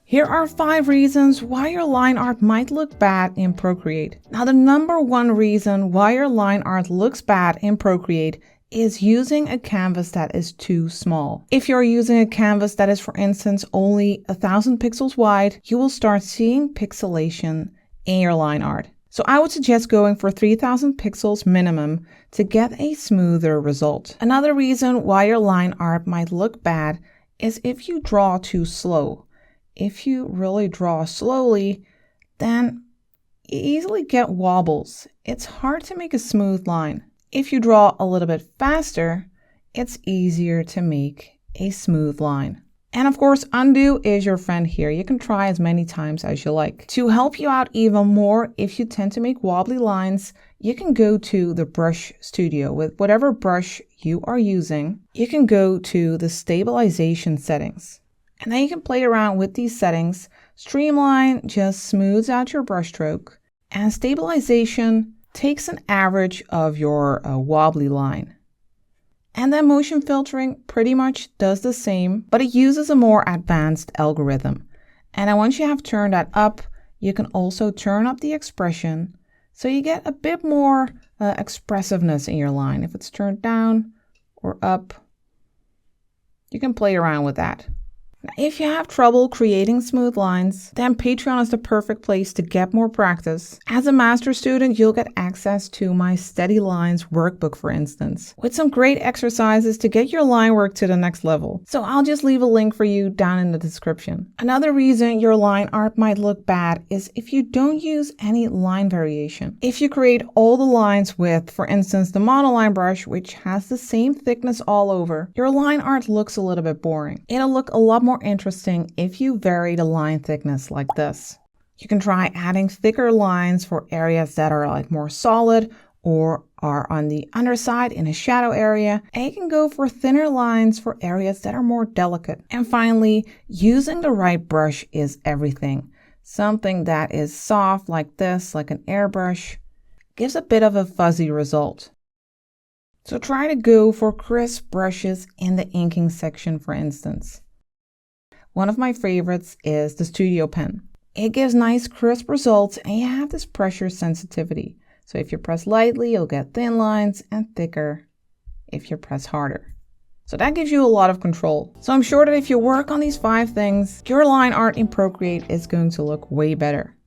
Here are 5 reasons why your line art might look bad in Procreate. Now, the number one reason why your line art looks bad in Procreate is using a canvas that is too small. If you're using a canvas that is, for instance, only 1,000 pixels wide, you will start seeing pixelation in your line art. So I would suggest going for 3,000 pixels minimum to get a smoother result. Another reason why your line art might look bad is if you draw too slow. If you really draw slowly, then you easily get wobbles. It's hard to make a smooth line. If you draw a little bit faster, it's easier to make a smooth line. And of course, undo is your friend here. You can try as many times as you like. To help you out even more, if you tend to make wobbly lines, you can go to the brush studio with whatever brush you are using. You can go to the stabilization settings. And then you can play around with these settings. Streamline just smooths out your brush stroke, and stabilization takes an average of your wobbly line. And then motion filtering pretty much does the same, but it uses a more advanced algorithm. And then once you have turned that up, you can also turn up the expression so you get a bit more expressiveness in your line. If it's turned down or up, you can play around with that. If you have trouble creating smooth lines, then Patreon is the perfect place to get more practice. As a master student, you'll get access to my Steady Lines workbook, for instance, with some great exercises to get your line work to the next level. So I'll just leave a link for you down in the description. Another reason your line art might look bad is if you don't use any line variation. If you create all the lines with, for instance, the monoline brush, which has the same thickness all over, your line art looks a little bit boring. It'll look a lot more interesting if you vary the line thickness like this. You can try adding thicker lines for areas that are like more solid or are on the underside in a shadow area, and you can go for thinner lines for areas that are more delicate. And finally, using the right brush is everything. Something that is soft like this, like an airbrush, gives a bit of a fuzzy result. So try to go for crisp brushes in the inking section, for instance. One of my favorites is the Studio Pen. It gives nice crisp results and you have this pressure sensitivity. So if you press lightly, you'll get thin lines, and thicker if you press harder. So that gives you a lot of control. So I'm sure that if you work on these 5 things, your line art in Procreate is going to look way better.